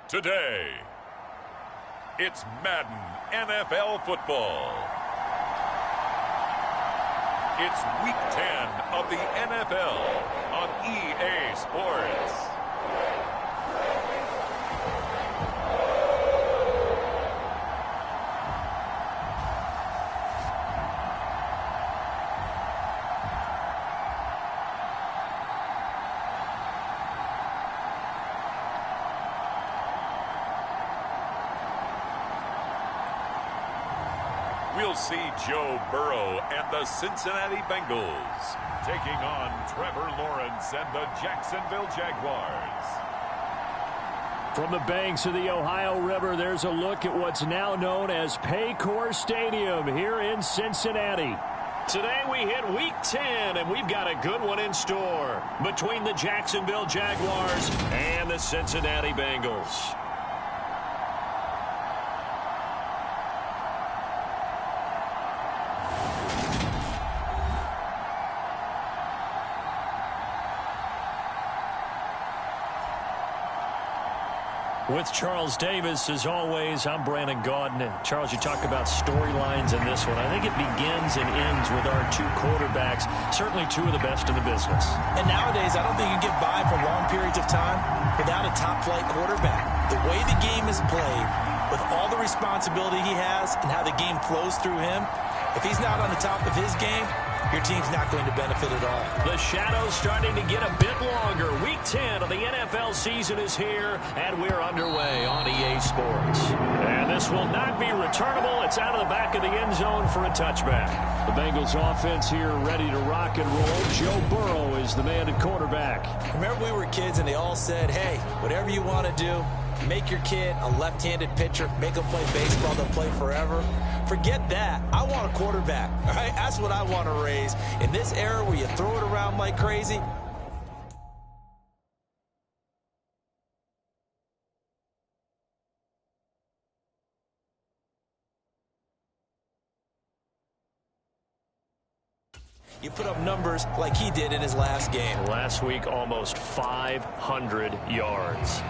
Today, it's Madden NFL football. It's Week 10 of the NFL on EA Sports. We'll see Joe Burrow and the Cincinnati Bengals taking on Trevor Lawrence and the Jacksonville Jaguars. From the banks of the Ohio River, there's a look at what's now known as Paycor Stadium here in Cincinnati. Today we hit Week 10, and we've got a good one in store between the Jacksonville Jaguars and the Cincinnati Bengals. With Charles Davis, as always, I'm Brandon Gaudin. And Charles, you talk about storylines in this one. I think it begins and ends with our two quarterbacks, certainly two of the best in the business. And nowadays, I don't think you can get by for long periods of time without a top-flight quarterback. The way the game is played, with all the responsibility he has and how the game flows through him, if he's not on the top of his game, your team's not going to benefit at all. The shadow's starting to get a bit longer. Week 10 of the NFL season is here, and we're underway on EA Sports. And this will not be returnable. It's out of the back of the end zone for a touchback. The Bengals offense here ready to rock and roll. Joe Burrow is the man at quarterback. Remember we were kids and they all said, hey, whatever you want to do, make your kid a left-handed pitcher, make him play baseball, they'll play forever. Forget that. I want a quarterback. All right? That's what I want to raise. In this era where you throw it around like crazy, you put up numbers like he did in his last game. Last week, almost 500 yards.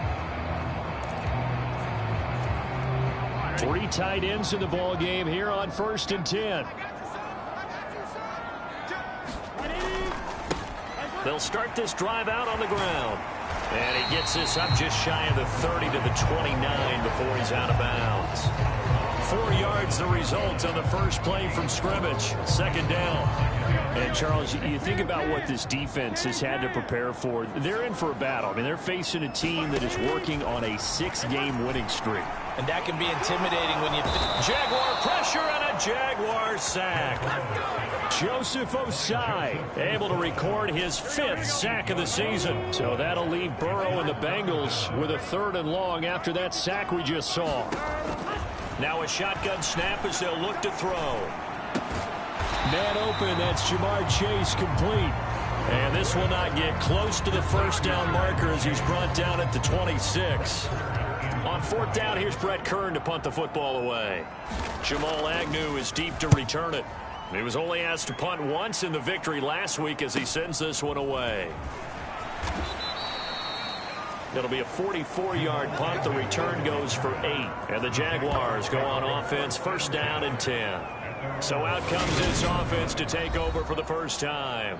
Three tight ends in the ball game here on 1st and 10. They'll start this drive out on the ground. And he gets this up just shy of the 30 to the 29 before he's out of bounds. 4 yards the result on the first play from scrimmage. Second down. And, Charles, you think about what this defense has had to prepare for. They're in for a battle. I mean, they're facing a team that is working on a 6-game winning streak. And that can be intimidating when you Jaguar pressure and a Jaguar sack. Joseph Osai able to record his 5th sack of the season. So that'll leave Burrow and the Bengals with a 3rd and long after that sack we just saw. Now a shotgun snap as they'll look to throw. Man open, that's Jamar Chase complete. And this will not get close to the first down marker as he's brought down at the 26. On 4th down, here's Brett Kern to punt the football away. Jamal Agnew is deep to return it. He was only asked to punt once in the victory last week as he sends this one away. It'll be a 44-yard punt. The return goes for 8. And the Jaguars go on offense, 1st down and 10. So out comes this offense to take over for the first time.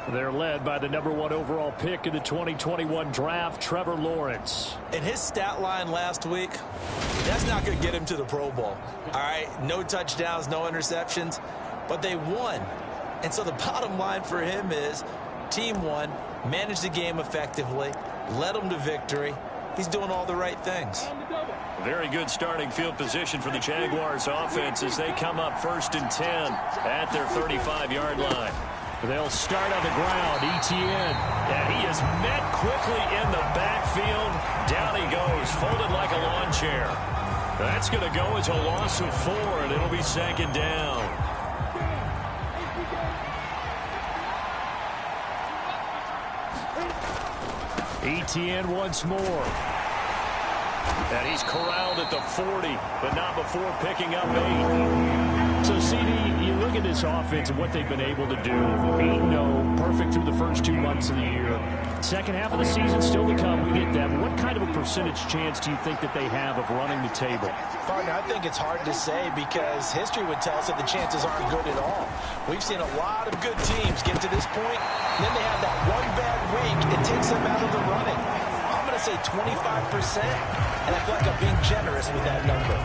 They're led by the #1 overall pick in the 2021 draft, Trevor Lawrence. And his stat line last week, that's not going to get him to the Pro Bowl. All right, no touchdowns, no interceptions, but they won. And so the bottom line for him is team won, managed the game effectively, led them to victory. He's doing all the right things. Very good starting field position for the Jaguars offense as they come up 1st and 10 at their 35-yard line. They'll start on the ground. Etienne. And he is met quickly in the backfield. Down he goes, folded like a lawn chair. That's going to go as a loss of 4, and it'll be 2nd down. Etienne once more. And he's corralled at the 40, but not before picking up 8. So, CD, you look at this offense and what they've been able to do. 8-0, perfect through the first 2 months of the year. Second half of the season still to come. We get that. What kind of a percentage chance do you think that they have of running the table? Partner, I think it's hard to say because history would tell us that the chances aren't good at all. We've seen a lot of good teams get to this point, and then they have that one bad week. It takes them out of the running. I'm going to say 25%, and I feel like I'm being generous with that number.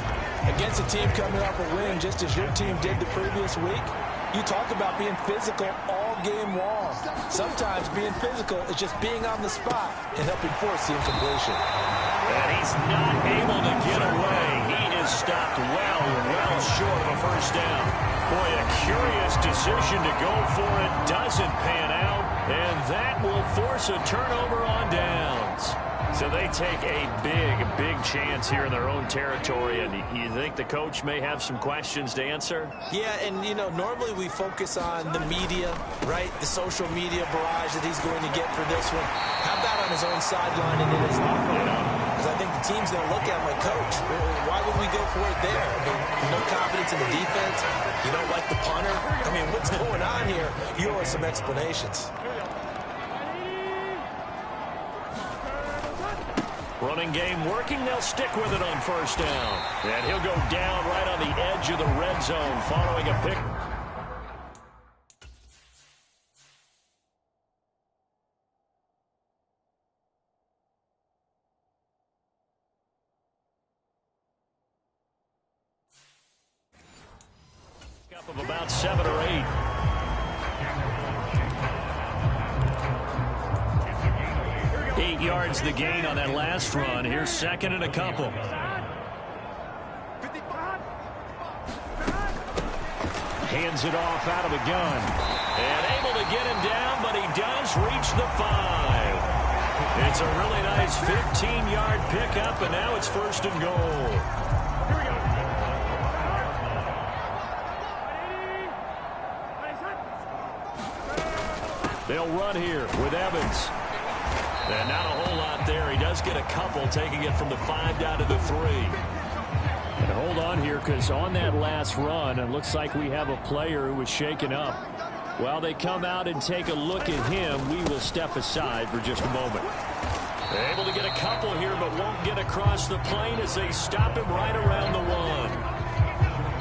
Against a team coming off a win just as your team did the previous week, you talk about being physical all game long. Sometimes being physical is just being on the spot and helping force the incompletion. And he's not able to get away. He is stopped well short of a first down. Boy, a curious decision to go for it. Doesn't pan out. And that will force a turnover on downs. So they take a big chance here in their own territory. And you think the coach may have some questions to answer? Yeah, and, you know, normally we focus on the media, right? The social media barrage that he's going to get for this one. How about on his own sideline and in his locker room? Because I think the team's going to look at him like, Coach, why would we go for it there? I mean, no confidence in the defense. You don't like the punter. I mean, what's going on here? You owe us some explanations. Running game working. They'll stick with it on first down. And he'll go down right on the edge of the red zone following a pick. Up of about 7 or 8. Yards the gain on that last run. Here's second and a couple. Hands it off out of the gun. And able to get him down, but he does reach the 5. It's a really nice 15-yard pickup, and now it's first and goal. They'll run here with Evans. And not a whole lot there. He does get a couple, taking it from the 5 down to the 3. And hold on here, because on that last run, it looks like we have a player who was shaken up. While they come out and take a look at him, we will step aside for just a moment. Able to get a couple here, but won't get across the plane as they stop him right around the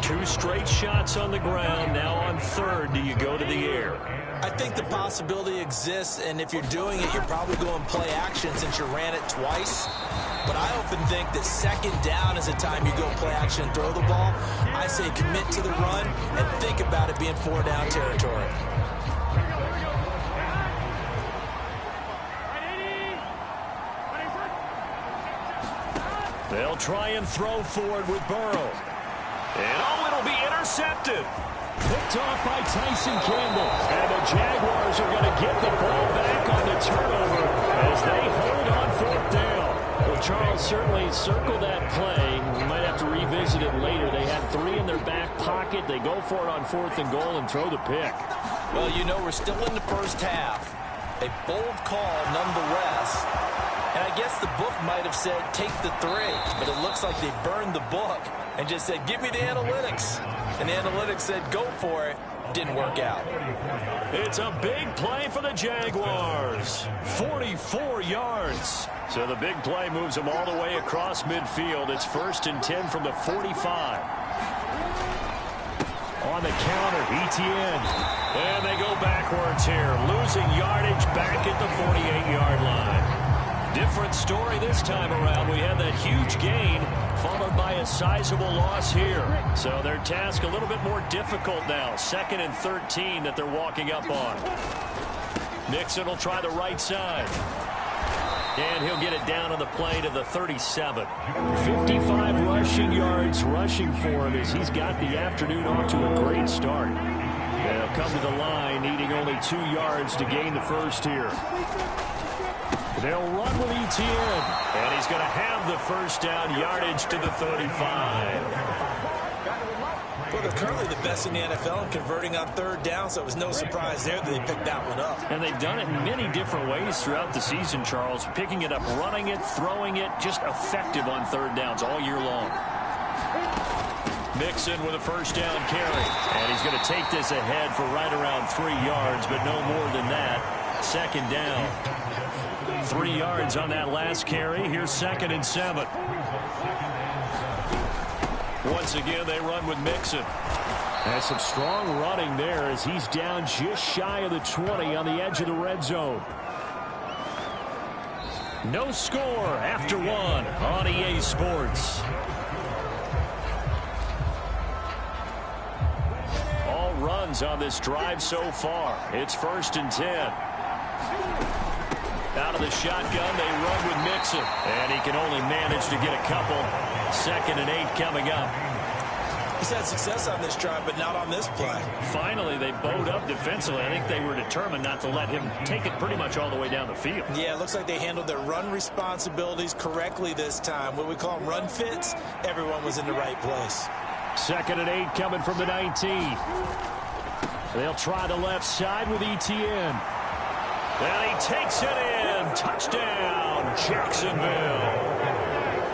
1. 2 straight shots on the ground. Now on third, do you go to the air? I think the possibility exists, and if you're doing it, you're probably going play action since you ran it twice. But I often think that second down is the time you go play action and throw the ball. I say commit to the run and think about it being 4-down territory. They'll try and throw forward with Burrow. And it'll be intercepted. Picked off by Tyson Campbell. And the Jaguars are going to get the ball back on the turnover as they hold on 4th down. Well, Charles, certainly circle that play. We might have to revisit it later. They had 3 in their back pocket. They go for it on 4th and goal and throw the pick. Well, you know, we're still in the first half. A bold call nonetheless. And I guess the book might have said take the 3, but it looks like they burned the book and just said give me the analytics. And the analytics said go for it. Didn't work out. It's a big play for the Jaguars. 44 yards. So the big play moves them all the way across midfield. It's 1st and 10 from the 45. On the counter, ETN. And they go backwards here, losing yardage back at the 48-yard line. Different story this time around. We had that huge gain, followed by a sizable loss here. So their task a little bit more difficult now. 2nd and 13 that they're walking up on. Nixon will try the right side. And he'll get it down on the play to the 37. 55 rushing yards rushing for him as he's got the afternoon off to a great start. They'll come to the line, needing only 2 yards to gain the first here. They'll run with ETN. And he's going to have the first down, yardage to the 35. Well, they're currently the best in the NFL in converting on 3rd down, so it was no surprise there that they picked that one up. And they've done it in many different ways throughout the season, Charles. Picking it up, running it, throwing it, just effective on 3rd downs all year long. Mixon with a first down carry. And he's going to take this ahead for right around 3 yards, but no more than that. Second down. 3 yards on that last carry. Here's 2nd and 7. Once again, they run with Mixon. That's some strong running there as he's down just shy of the 20 on the edge of the red zone. No score after 1 on EA Sports. All runs on this drive so far. It's 1st and 10. Out of the shotgun, they run with Mixon. And he can only manage to get a couple. 2nd and 8 coming up. He's had success on this drive, but not on this play. Finally, they bowed up defensively. I think they were determined not to let him take it pretty much all the way down the field. Yeah, it looks like they handled their run responsibilities correctly this time. What we call them run fits, everyone was in the right place. 2nd and 8 coming from the 19. They'll try the left side with Etienne. And he takes it in. Touchdown, Jacksonville.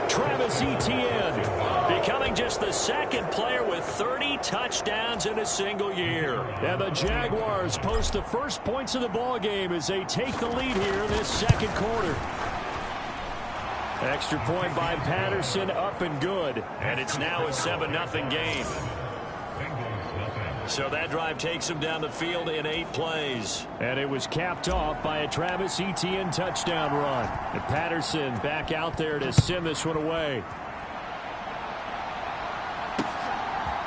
Travis Etienne becoming just the 2nd player with 30 touchdowns in a single year. And the Jaguars post the first points of the ball game as they take the lead here in this 2nd quarter. Extra point by Patterson, up and good. And it's now a 7-0 game. So that drive takes him down the field in 8 plays. And it was capped off by a Travis Etienne touchdown run. And Patterson back out there to send this one away.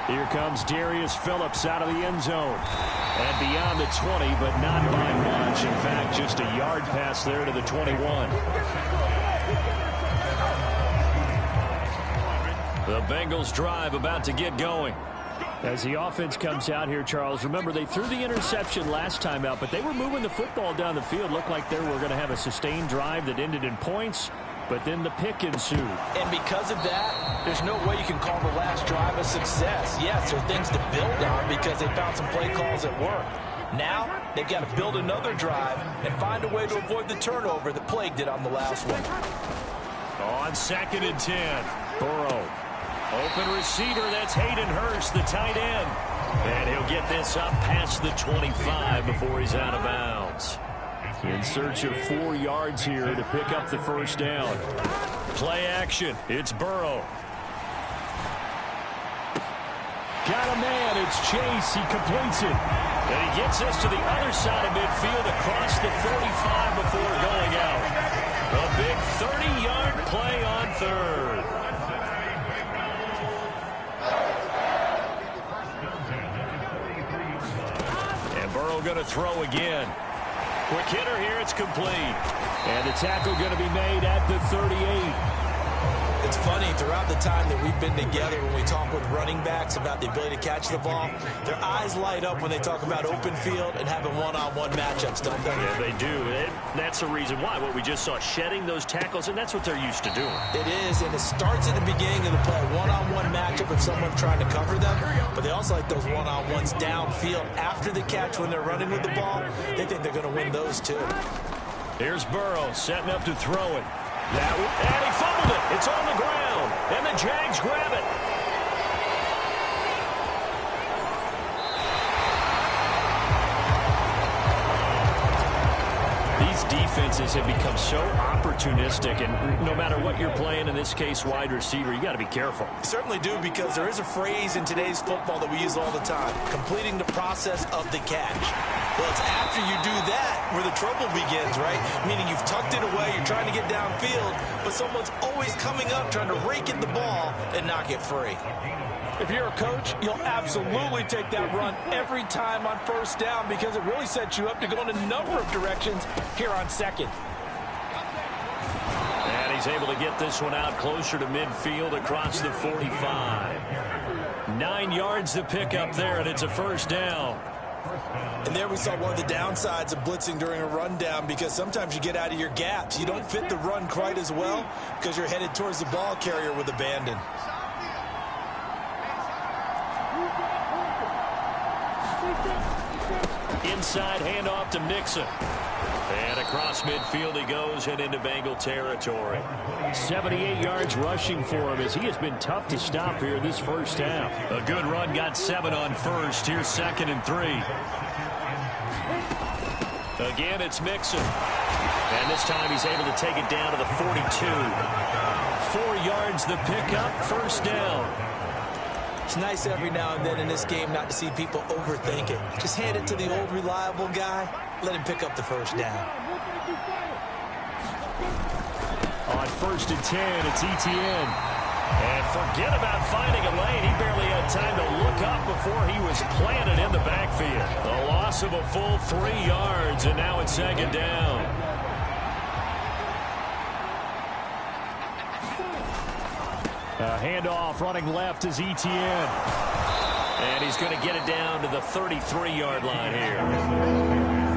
Here comes Darius Phillips out of the end zone. And beyond the 20, but not by much. In fact, just a yard pass there to the 21. The Bengals drive about to get going. As the offense comes out here, Charles, remember they threw the interception last time out, but they were moving the football down the field. Looked like they were going to have a sustained drive that ended in points, but then the pick ensued. And because of that, there's no way you can call the last drive a success. Yes, there are things to build on because they found some play calls that work. Now, they've got to build another drive and find a way to avoid the turnover that plagued it on the last one. On 2nd and 10, Burrow. Open receiver, that's Hayden Hurst, the tight end. And he'll get this up past the 25 before he's out of bounds. In search of 4 yards here to pick up the first down. Play action, it's Burrow. Got a man, it's Chase, he completes it. And he gets us to the other side of midfield across the 45 before going out. A big 30-yard play on 3rd. Burrow going to throw again. Quick hitter here, it's complete. And the tackle going to be made at the 38. It's funny, throughout the time that we've been together, when we talk with running backs about the ability to catch the ball, their eyes light up when they talk about open field and having one-on-one matchups, don't they? Yeah, they do. And that's the reason why. What we just saw, shedding those tackles, and that's what they're used to doing. It is, and it starts at the beginning of the play, one-on-one matchup if someone's trying to cover them, but they also like those one-on-ones downfield after the catch when they're running with the ball. They think they're going to win those too. Here's Burrow setting up to throw it. And he fumbled it. It's on the ground. And the Jags grab it. These defenses have become so opportunistic, and no matter what you're playing, in this case wide receiver, you got to be careful. You certainly do, because there is a phrase in today's football that we use all the time: completing the process of the catch. Well, it's after you do that where the trouble begins, right? Meaning you've tucked it away, you're trying to get downfield, but someone's always coming up trying to rake at the ball and knock it free. If you're a coach, you'll absolutely take that run every time on first down, because it really sets you up to go in a number of directions here on second. And he's able to get this one out closer to midfield across the 45. 9 yards to pick up there, and it's a first down. And there we saw one of the downsides of blitzing during a rundown, because sometimes you get out of your gaps. You don't fit the run quite as well because you're headed towards the ball carrier with abandon. Inside handoff to Mixon. And across midfield he goes and into Bengal territory. 78 yards rushing for him as he has been tough to stop here in this first half. A good run, got 7 on first. Here's 2nd and 3. Again, it's Mixon. And this time he's able to take it down to the 42. 4 yards the pickup, first down. It's nice every now and then in this game not to see people overthink it. Just hand it to the old reliable guy. Let him pick up the first down. On 1st and 10, it's Etienne. And forget about finding a lane. He barely had time to look up before he was planted in the backfield. A loss of a full 3 yards, and now it's 2nd down. A handoff running left is Etienne. And he's going to get it down to the 33-yard line here.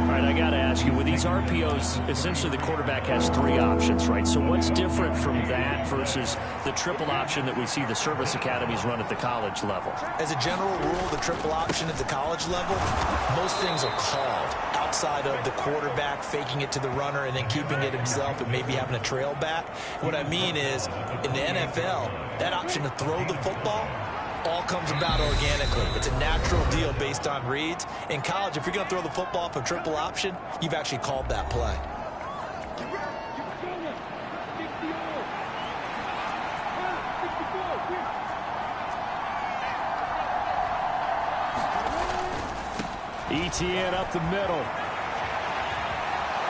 All right, I got to ask you, with these RPOs, essentially the quarterback has 3 options, right? So what's different from that versus the triple option that we see the service academies run at the college level? As a general rule, the triple option at the college level, most things are called outside of the quarterback faking it to the runner and then keeping it himself and maybe having a trail back. What I mean is, in the NFL, that option to throw the football all comes about organically. It's a natural deal based on reads. In college, if you're going to throw the football for triple option, you've actually called that play. Etienne up the middle.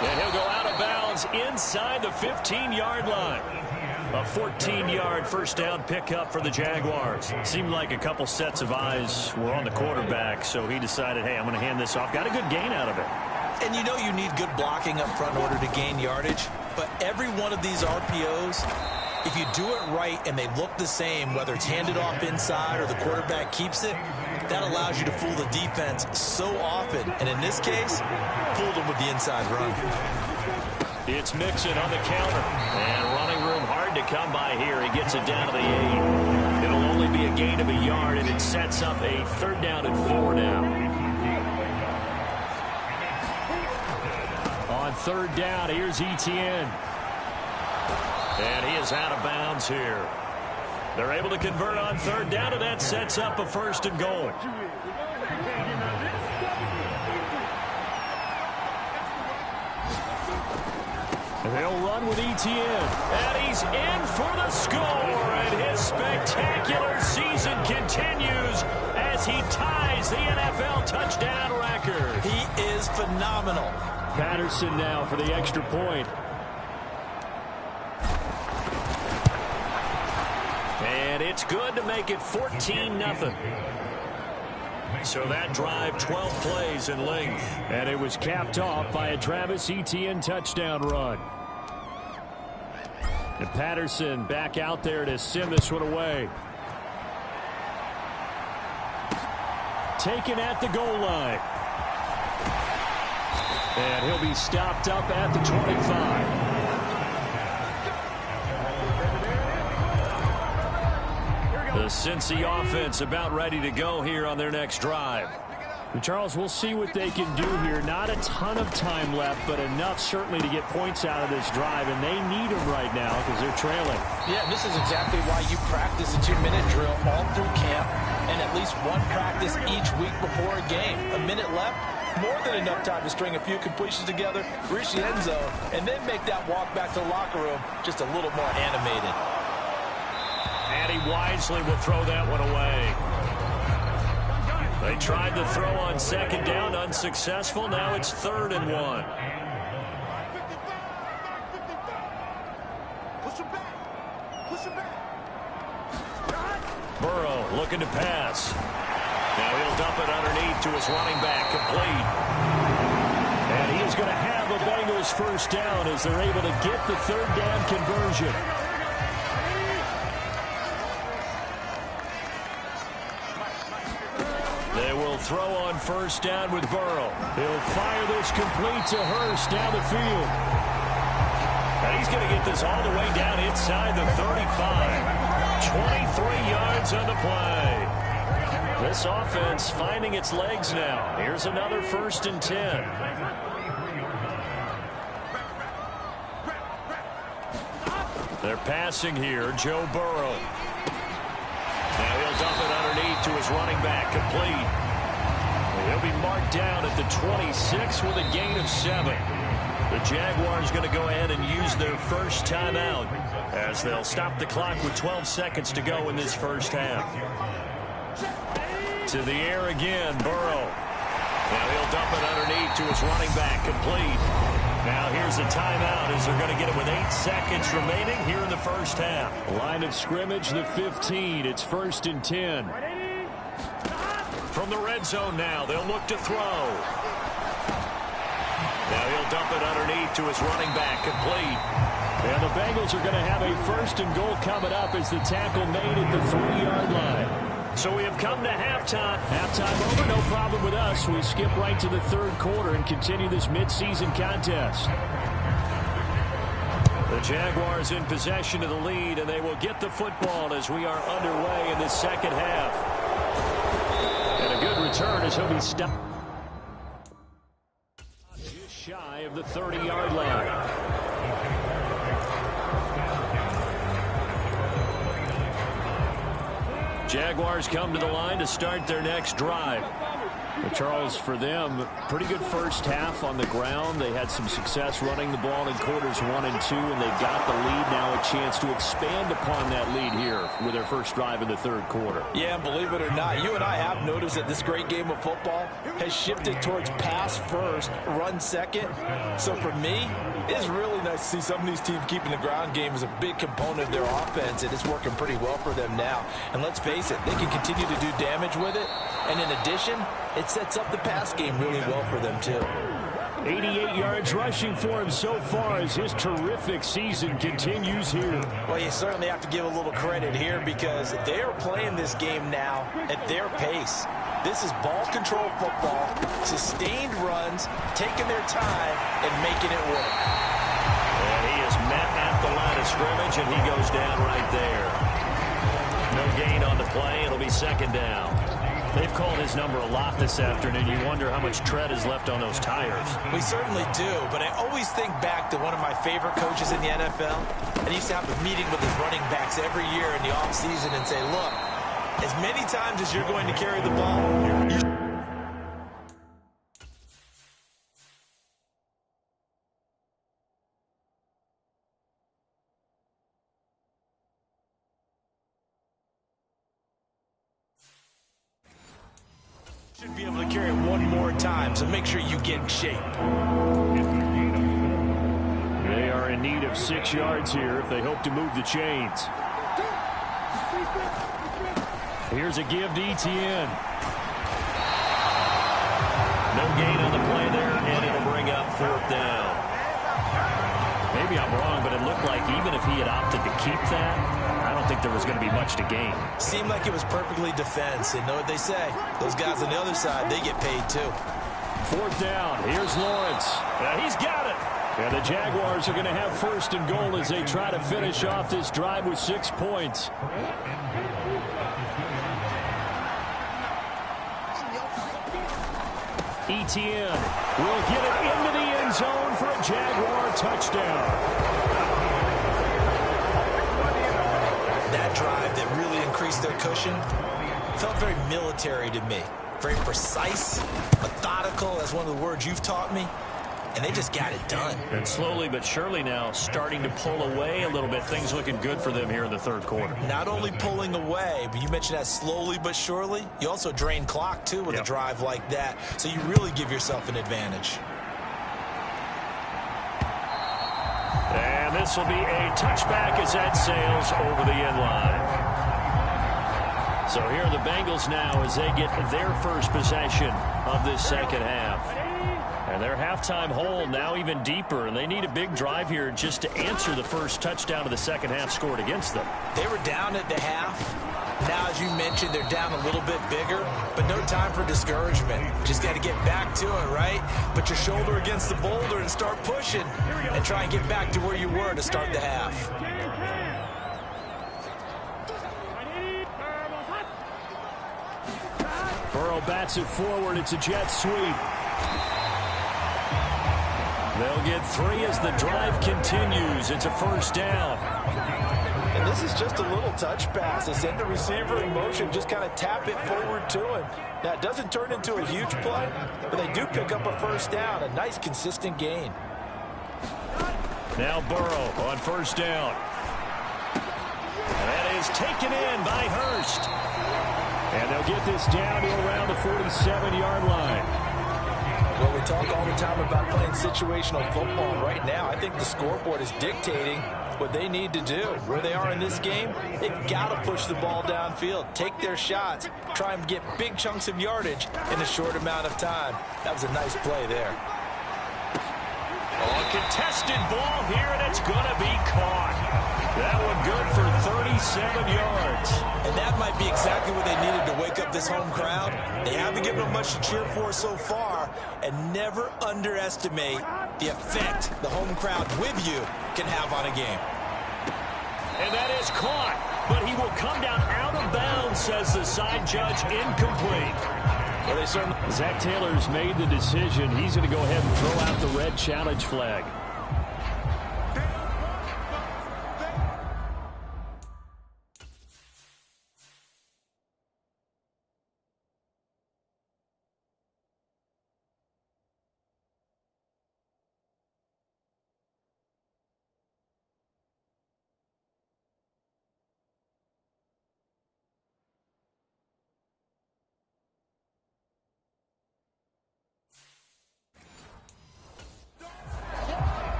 And he'll go out of bounds inside the 15-yard line. A 14-yard first down pickup for the Jaguars. Seemed like a couple sets of eyes were on the quarterback, so he decided, hey, I'm going to hand this off. Got a good gain out of it. And you know you need good blocking up front in order to gain yardage, but every one of these RPOs, if you do it right and they look the same, whether it's handed off inside or the quarterback keeps it, that allows you to fool the defense so often. And in this case, fooled them with the inside run. It's Mixon on the counter. And running room hard to come by here. He gets it down to the 8. It'll only be a gain of a yard, and it sets up a 3rd down and 4 now. On 3rd down, here's Etienne. And he is out of bounds here. They're able to convert on 3rd down, and that sets up a 1st and goal. They'll run with Etienne. And he's in for the score, and his spectacular season continues as he ties the NFL touchdown record. He is phenomenal. Patterson now for the extra point. And it's good to make it 14-0. So that drive, 12 plays in length. And it was capped off by a Travis Etienne touchdown run. And Patterson back out there to send this one away. Taken at the goal line. And he'll be stopped up at the 25. The Cincy offense about ready to go here on their next drive. And Charles, we'll see what they can do here. Not a ton of time left, but enough certainly to get points out of this drive, and they need them right now because they're trailing. Yeah, this is exactly why you practice a 2-minute drill all through camp and at least one practice each week before a game. A minute left, more than enough time to string a few completions together, reach the end zone, and then make that walk back to the locker room just a little more animated. And he wisely will throw that one away. They tried to throw on 2nd down, unsuccessful. Now it's 3rd and 1. Burrow looking to pass. Now he'll dump it underneath to his running back, complete. And he is going to have a Bengals first down as they're able to get the 3rd down conversion. They will throw on 1st down with Burrow. He'll fire this complete to Hurst down the field. And he's going to get this all the way down inside the 35. 23 yards on the play. This offense finding its legs now. Here's another 1st and 10. They're passing here, Joe Burrow. Now he'll dump it underneath to his running back, complete. He'll be marked down at the 26 with a gain of 7. The Jaguars going to go ahead and use their first timeout as they'll stop the clock with 12 seconds to go in this first half. To the air again, Burrow. Now he'll dump it underneath to his running back, complete. Now here's a timeout as they're going to get it with 8 seconds remaining here in the first half. Line of scrimmage, the 15. It's 1st and 10. From the red zone now, they'll look to throw. Now he'll dump it underneath to his running back, complete. And the Bengals are going to have a 1st and goal coming up as the tackle made at the 3-yard line. So we have come to halftime. Halftime over, no problem with us. We skip right to the 3rd quarter and continue this midseason contest. The Jaguars in possession of the lead, and they will get the football as we are underway in the second half. And a good return as he'll be stopped just shy of the 30-yard line. Jaguars come to the line to start their next drive. Well, Charles, for them, pretty good first half on the ground. They had some success running the ball in quarters 1 and 2, and they've got the lead now, a chance to expand upon that lead here with their first drive in the 3rd quarter. Yeah, believe it or not, you and I have noticed that this great game of football has shifted towards pass first, run second. So for me, it's really nice to see some of these teams keeping the ground game as a big component of their offense, and it's working pretty well for them now. And let's face it, they can continue to do damage with it. And in addition, it sets up the pass game really well for them, too. 88 yards rushing for him so far as his terrific season continues here. Well, you certainly have to give a little credit here because they are playing this game now at their pace. This is ball control football, sustained runs, taking their time, and making it work. And he is met at the line of scrimmage, and he goes down right there. No gain on the play. It'll be 2nd down. They've called his number a lot this afternoon. You wonder how much tread is left on those tires. We certainly do, but I always think back to one of my favorite coaches in the NFL. And he used to have a meeting with his running backs every year in the offseason and say, look, as many times as you're going to carry the ball, you should be able to carry it one more time, so make sure you get in shape. They are in need of 6 yards here if they hope to move the chains. Here's a give to Etienne. No gain on the play there, and it'll bring up 4th down. Maybe I'm wrong, but it looked like even if he had opted to keep that, I don't think there was going to be much to gain. Seemed like it was perfectly defense. And know what they say? Those guys on the other side, they get paid too. 4th down. Here's Lawrence. He's got it. And the Jaguars are going to have 1st and goal as they try to finish off this drive with 6 points. Etienne will get it into the end zone for a Jaguar touchdown. That drive that really increased their cushion felt very military to me. Very precise, methodical, that's one of the words you've taught me. And they just got it done. And slowly but surely now starting to pull away a little bit. Things looking good for them here in the 3rd quarter. Not only pulling away, but you mentioned that slowly but surely. You also drain clock, too, with a drive like that. So you really give yourself an advantage. And this will be a touchback as that sails over the end line. So here are the Bengals now as they get their first possession of this second half. And their halftime hole now even deeper, and they need a big drive here just to answer the first touchdown of the second half scored against them. They were down at the half. Now, as you mentioned, they're down a little bit bigger, but no time for discouragement. Just got to get back to it, right? Put your shoulder against the boulder and start pushing and try and get back to where you were to start the half. Burrow bats it forward. It's a jet sweep. They'll get 3 as the drive continues. It's a 1st down. And this is just a little touch pass. They send the receiver in motion, just kind of tap it forward to him. Now, it doesn't turn into a huge play, but they do pick up a first down, a nice, consistent gain. Now Burrow on first down. And that is taken in by Hurst. And they'll get this down to around the 47-yard line. Well, we talk all the time about playing situational football. Right now, I think the scoreboard is dictating what they need to do. Where they are in this game, they've got to push the ball downfield, take their shots, try and get big chunks of yardage in a short amount of time. That was a nice play there. A contested ball here, and it's going to be caught. That one good for 37 yards. And that might be exactly what they needed to wake up this home crowd. They haven't given them much to cheer for so far, and never underestimate the effect the home crowd with you can have on a game. And that is caught, but he will come down out of bounds, says the side judge, incomplete. Well, Zach Taylor's made the decision. He's going to go ahead and throw out the red challenge flag.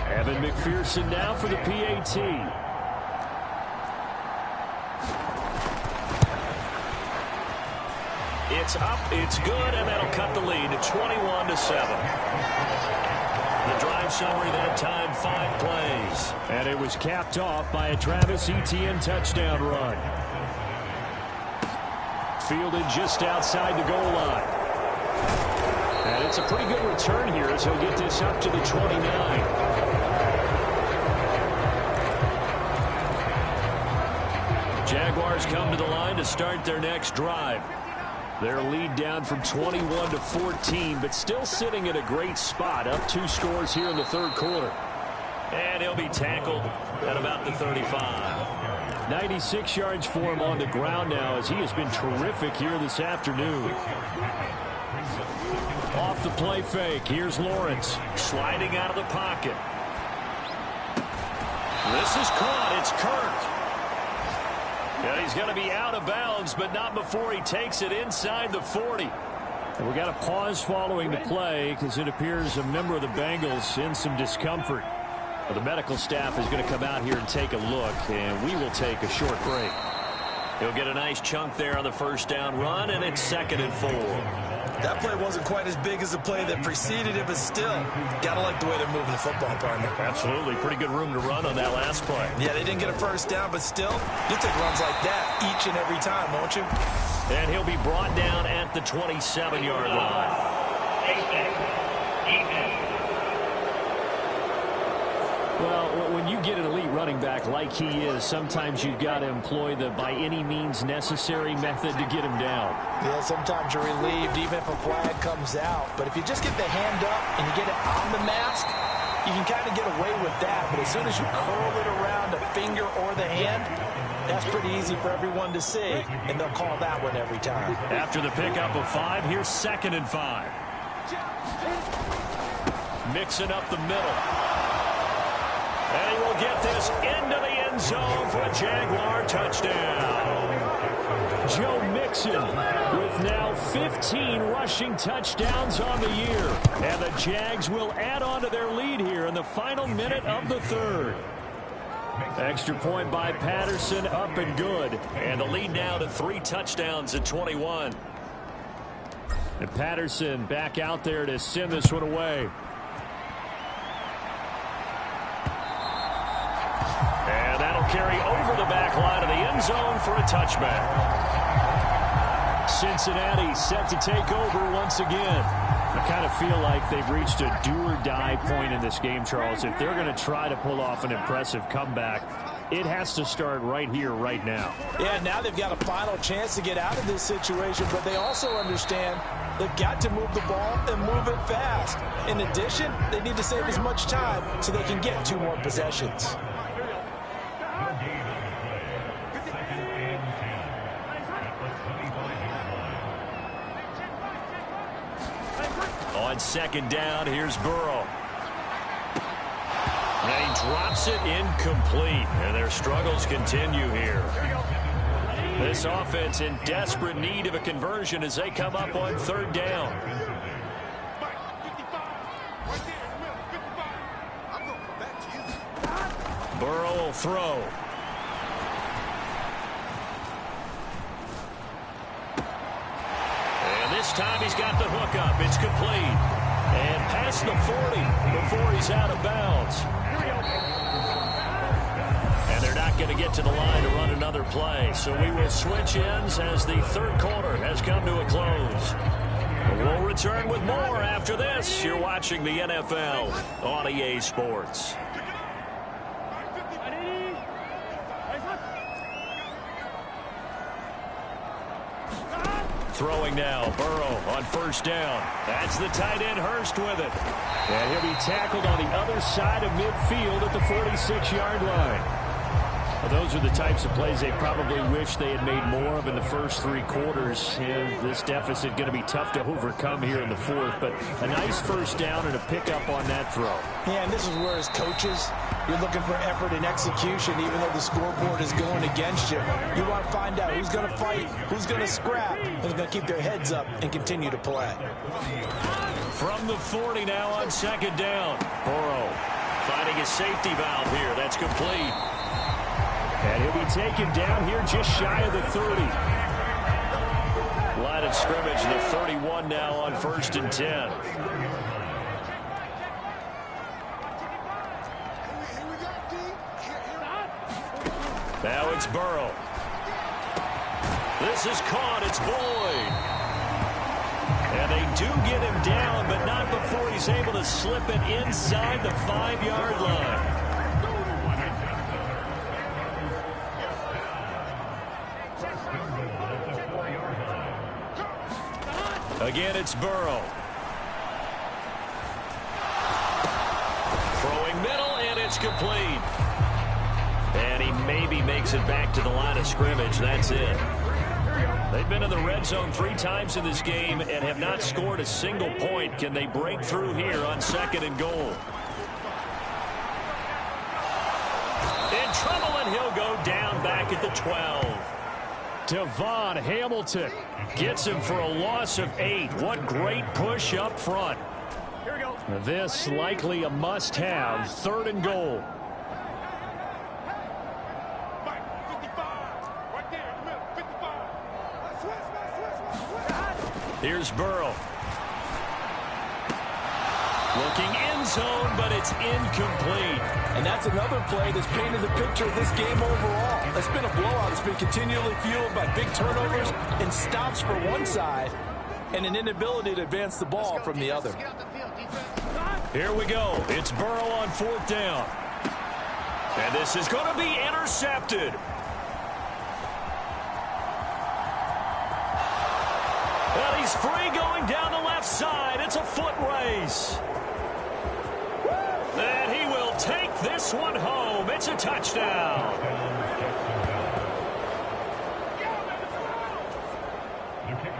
Evan McPherson now for the PAT. It's up, it's good, and that'll cut the lead to 21-7. The drive summary that time, 5 plays. And it was capped off by a Travis Etienne touchdown run. Fielded just outside the goal line. And it's a pretty good return here as he'll get this up to the 29. Jaguars come to the line to start their next drive. Their lead down from 21 to 14, but still sitting at a great spot, up 2 scores here in the third quarter. And he'll be tackled at about the 35. 96 yards for him on the ground now, as he has been terrific here this afternoon. Off the play fake, here's Lawrence sliding out of the pocket. This is caught, it's Kirk. And he's going to be out of bounds, but not before he takes it inside the 40. And we got a pause following the play because it appears a member of the Bengals in some discomfort. Well, the medical staff is going to come out here and take a look, and we will take a short break. He'll get a nice chunk there on the first down run, and it's 2nd and 4. That play wasn't quite as big as the play that preceded it, but still, gotta like the way they're moving the football, partner. Absolutely. Pretty good room to run on that last play. Yeah, they didn't get a first down, but still, you'll take runs like that each and every time, won't you? And he'll be brought down at the 27-yard line. Well, when you get an elite running back like he is, sometimes you've got to employ the by any means necessary method to get him down. Yeah, sometimes you're relieved even if a flag comes out. But if you just get the hand up and you get it on the mask, you can kind of get away with that. But as soon as you curl it around the finger or the hand, that's pretty easy for everyone to see, and they'll call that one every time. After the pickup of 5, here's 2nd and 5. Mixing up the middle. And he will get this into the end zone for a Jaguar touchdown. Joe Mixon with now 15 rushing touchdowns on the year. And the Jags will add on to their lead here in the final minute of the third. Extra point by Patterson, up and good. And the lead now to 3 touchdowns at 21. And Patterson back out there to send this one away. And that'll carry over the back line of the end zone for a touchback. Cincinnati set to take over once again. I kind of feel like they've reached a do-or-die point in this game, Charles. If they're going to try to pull off an impressive comeback, it has to start right here, right now. Yeah, now they've got a final chance to get out of this situation, but they also understand They've got to move the ball and move it fast. In addition, they need to save as much time so they can get 2 more possessions. On second down, here's Burrow. And he drops it incomplete, and their struggles continue here. This offense in desperate need of a conversion as they come up on third down. Burrow will throw. And this time he's got the hook up. It's complete. And past the 40 before he's out of bounds. And they're not going to get to the line to run another play. So we will switch ends as the third quarter has come to a close. We'll return with more after this. You're watching the NFL on EA Sports. Throwing now, Burrow on first down. That's the tight end Hurst with it. And he'll be tackled on the other side of midfield at the 46-yard line. Well, those are the types of plays they probably wish they had made more of in the first 3 quarters. And this deficit going to be tough to overcome here in the fourth. But a nice first down and a pickup on that throw. Yeah, and this is where as coaches, you're looking for effort and execution, even though the scoreboard is going against you. You want to find out who's going to fight, who's going to scrap, who's going to keep their heads up and continue to play. From the 40 now on second down. Burrow finding a safety valve here. That's complete. And he'll be taken down here just shy of the 30. Line of scrimmage, the 31 now on first and 10. Now it's Burrow. This is caught. It's Boyd. And they do get him down, but not before he's able to slip it inside the 5-yard line. Again, it's Burrow. Throwing middle, and it's complete. And he maybe makes it back to the line of scrimmage. That's it. They've been in the red zone 3 times in this game and have not scored a single point. Can they break through here on second and goal? In trouble, and he'll go down back at the 12. Devon Hamilton gets him for a loss of 8. What great push up front. This likely a must-have. Third and goal. Here's Burrow. Looking end zone, but it's incomplete. And that's another play that's painted the picture of this game overall. It's been a blowout. It's been continually fueled by big turnovers and stops for one side and an inability to advance the ball from the other. Here we go. It's Burrow on fourth down. And this is going to be intercepted. Well, he's free going down the left side. It's a foot race. And he will take this one home. It's a touchdown.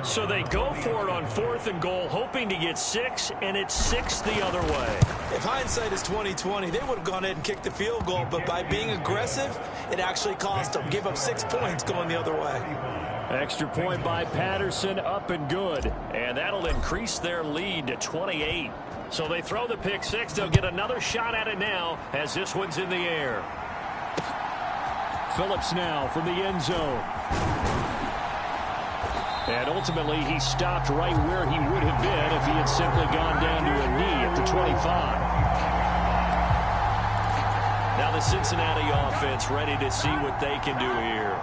So they go for it on fourth and goal, hoping to get 6, and it's 6 the other way. If hindsight is 20/20, they would have gone ahead and kicked the field goal, but by being aggressive, it actually cost them. Give up 6 points going the other way. Extra point by Patterson, up and good. And that'll increase their lead to 28. So they throw the pick 6. They'll get another shot at it now as this one's in the air. Phillips now from the end zone. And ultimately, he stopped right where he would have been if he had simply gone down to a knee at the 25. Now the Cincinnati offense ready to see what they can do here.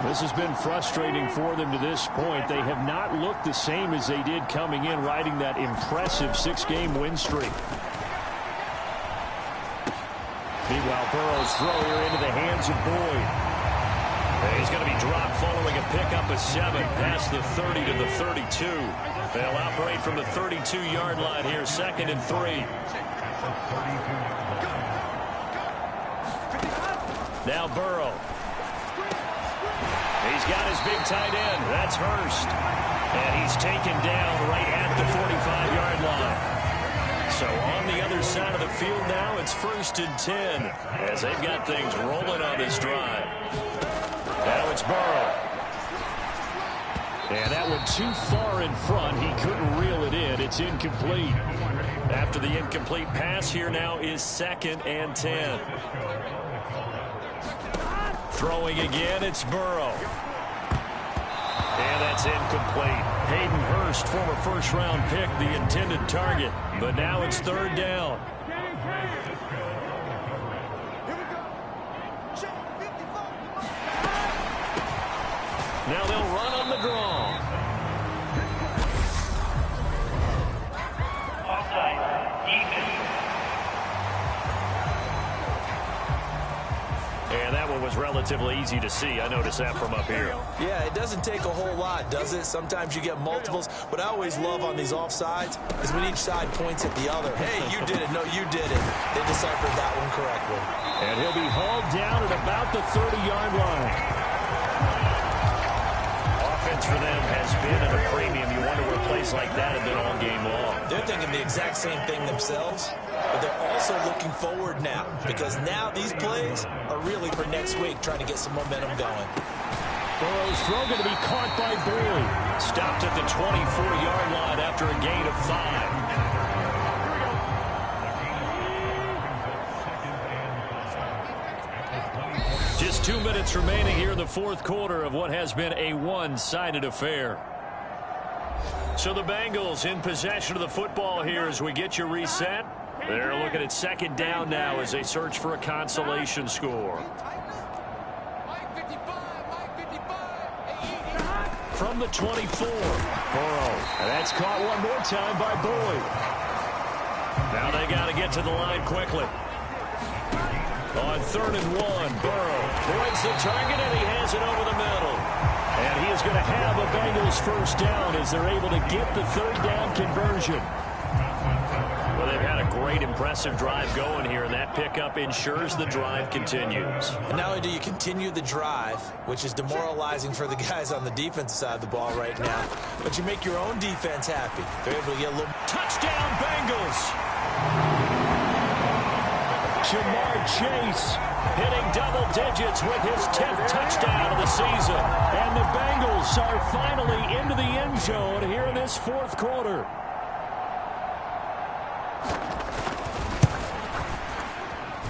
This has been frustrating for them to this point. They have not looked the same as they did coming in, riding that impressive 6-game win streak. Meanwhile, Burrow's throw here into the hands of Boyd. He's going to be dropped following a pickup of 7 past the 30 to the 32. They'll operate from the 32-yard line here, 2nd and 3. Now Burrow. He's got his big tight end. That's Hurst. And he's taken down right at the 45-yard line. So on the other side of the field now, it's 1st and 10 as they've got things rolling on this drive. Now it's Burrow. And that one too far in front. He couldn't reel it in. It's incomplete. After the incomplete pass, here now is 2nd and 10. Throwing again, it's Burrow. And that's incomplete. Hayden Hurst, former first-round pick, the intended target. But now it's 3rd down. Now they'll run on the draw. And that one was relatively easy to see. I noticed that from up here. Yeah, it doesn't take a whole lot, does it? Sometimes you get multiples. What I always love on these offsides is when each side points at the other. Hey, you did it. No, you did it. They deciphered that one correctly. And he'll be hauled down at about the 30-yard line. Offense for them has been at a premium. You wonder where plays like that have been all game long. They're thinking the exact same thing themselves, but they're also looking forward now because now these plays are really for next week, trying to get some momentum going. Burrow's throw going to be caught by Boyd. Stopped at the 24-yard line after a gain of 5. Just 2 minutes remaining here in the 4th quarter of what has been a one-sided affair. So the Bengals in possession of the football here as we get you reset. They're looking at 2nd down now as they search for a consolation score. From the 24, Burrow. And that's caught one more time by Boyd. Now they got to get to the line quickly. On 3rd and 1, Burrow points the target, and he has it over the middle. And he is going to have a Bengals 1st down as they're able to get the 3rd down conversion. Well, they've had a great, impressive drive going here, and that pickup ensures the drive continues. And not only do you continue the drive, which is demoralizing for the guys on the defensive side of the ball right now, but you make your own defense happy. They're able to get a little... Touchdown, Bengals! Jamar Chase hitting double digits with his 10th touchdown of the season. And the Bengals are finally into the end zone here in this 4th quarter.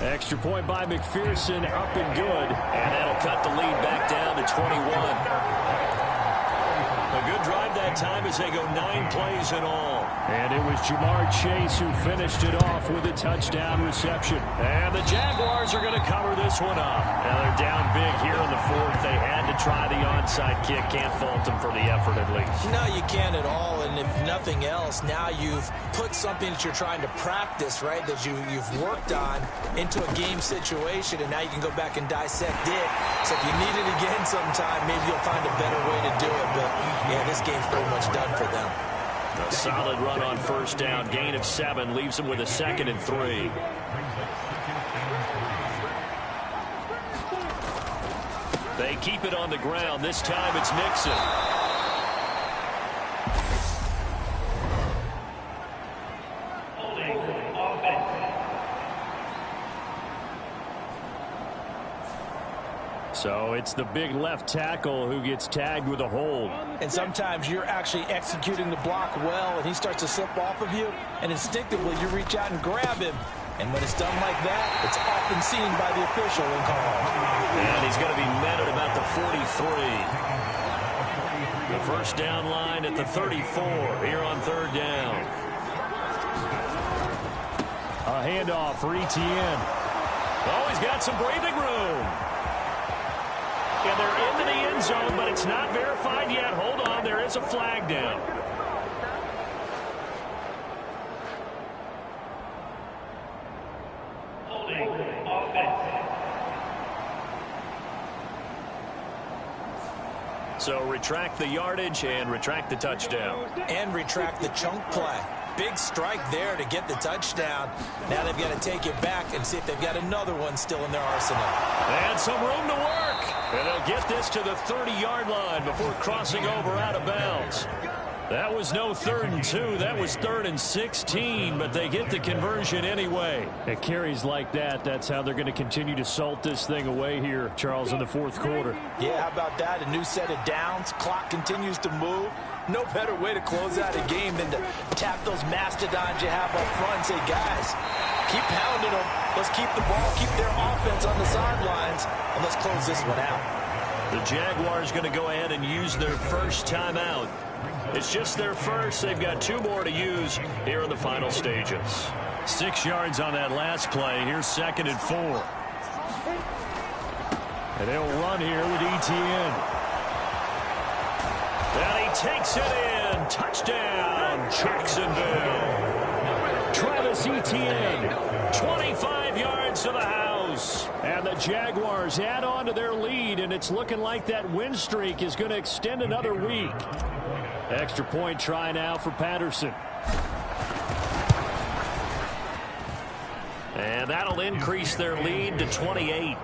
Extra point by McPherson, up and good. And that'll cut the lead back down to 21. A good drive that time as they go 9 plays in all. And it was Jamar Chase who finished it off with a touchdown reception. And the Jaguars are going to cover this one up. Now they're down big here in the 4th. They had to try the onside kick. Can't fault them for the effort at least. No, you can't at all. And if nothing else, now you've put something that you're trying to practice, right, that you've worked on into a game situation, and now you can go back and dissect it. So if you need it again sometime, maybe you'll find a better way to do it. But, yeah, this game's pretty much done for them. A solid run on 1st down. Gain of 7 leaves them with a 2nd and 3. They keep it on the ground. This time it's Nixon. So it's the big left tackle who gets tagged with a hold. And sometimes you're actually executing the block well, and he starts to slip off of you, and instinctively you reach out and grab him. And when it's done like that, it's often seen by the official and called. And he's going to be met at about the 43. The 1st down line at the 34 here on 3rd down. A handoff for Etienne. Oh, he's got some breathing room. And they're into the end zone, but it's not verified yet. Hold on, there is a flag down. So retract the yardage and retract the touchdown. And retract the chunk play. Big strike there to get the touchdown. Now they've got to take it back and see if they've got another one still in their arsenal. And some room to work. And they'll get this to the 30-yard line before crossing over out of bounds. That was no 3rd and 2. That was 3rd and 16, but they get the conversion anyway. At carries like that, that's how they're going to continue to salt this thing away here, Charles, in the 4th quarter. Yeah, how about that? A new set of downs. Clock continues to move. No better way to close out a game than to tap those mastodons you have up front and say, guys, keep pounding them. Let's keep the ball, keep their offense on the sidelines, and let's close this one out. The Jaguars going to go ahead and use their first timeout. It's just their first. They've got 2 more to use here in the final stages. 6 yards on that last play. Here's 2nd and 4. And they'll run here with Etienne. And he takes it in. Touchdown, Jacksonville. Travis Etienne, 25 yards to the house. And the Jaguars add on to their lead, and it's looking like that win streak is going to extend another week. Extra point try now for Patterson. And that'll increase their lead to 28.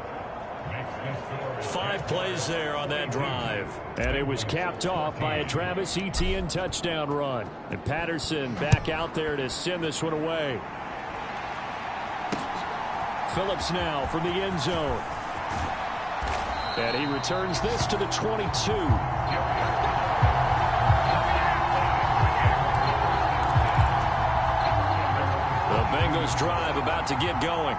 5 plays there on that drive. And it was capped off by a Travis Etienne touchdown run. And Patterson back out there to send this one away. Phillips now from the end zone. And he returns this to the 22. The Bengals drive about to get going.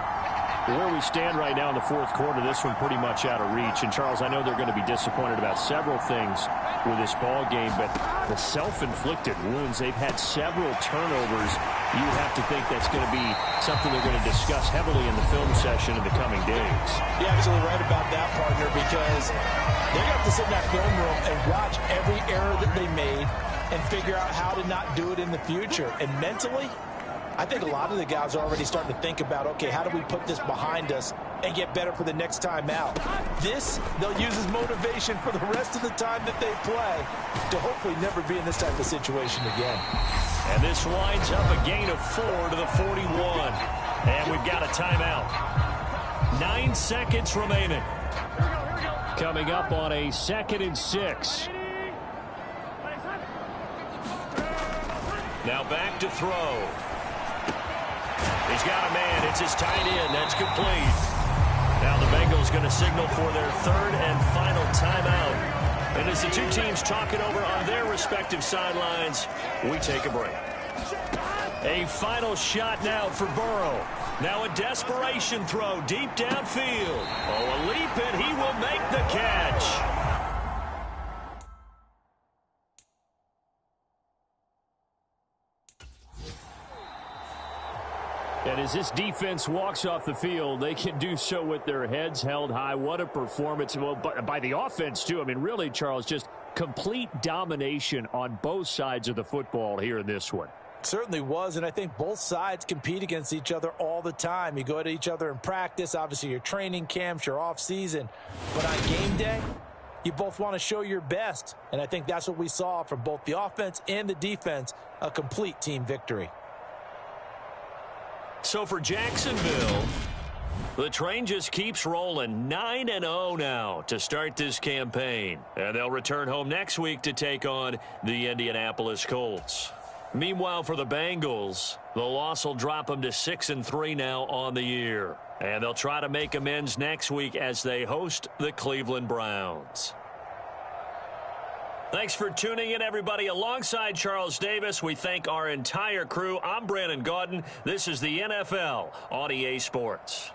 Where we stand right now in the 4th quarter, this one pretty much out of reach. And, Charles, I know they're going to be disappointed about several things with this ball game, but the self-inflicted wounds, they've had several turnovers. You would have to think that's going to be something they're going to discuss heavily in the film session in the coming days. You're absolutely right about that, partner, because they're going to have to sit in that film room and watch every error that they made and figure out how to not do it in the future. And mentally, I think a lot of the guys are already starting to think about, okay, how do we put this behind us and get better for the next time out? This, they'll use as motivation for the rest of the time that they play to hopefully never be in this type of situation again. And this winds up a gain of 4 to the 41. And we've got a timeout. 9 seconds remaining. Coming up on a 2nd and 6. Now back to throw. He's got a man. It's his tight end. That's complete. Now the Bengals going to signal for their 3rd and final timeout. And as the 2 teams talking over on their respective sidelines, we take a break. A final shot now for Burrow. Now a desperation throw deep downfield. Oh, a leap, and he will make the catch. And as this defense walks off the field, they can do so with their heads held high. What a performance. Well, by the offense, too. I mean, really, Charles, just complete domination on both sides of the football here in this one. Certainly was, and I think both sides compete against each other all the time. You go to each other in practice, obviously your training camps, your off-season. But on game day, you both want to show your best. And I think that's what we saw from both the offense and the defense, a complete team victory. So for Jacksonville, the train just keeps rolling. 9-0 now to start this campaign. And they'll return home next week to take on the Indianapolis Colts. Meanwhile, for the Bengals, the loss will drop them to 6-3 now on the year. And they'll try to make amends next week as they host the Cleveland Browns. Thanks for tuning in, everybody. Alongside Charles Davis, we thank our entire crew. I'm Brandon Gaudin. This is the NFL on EA Sports.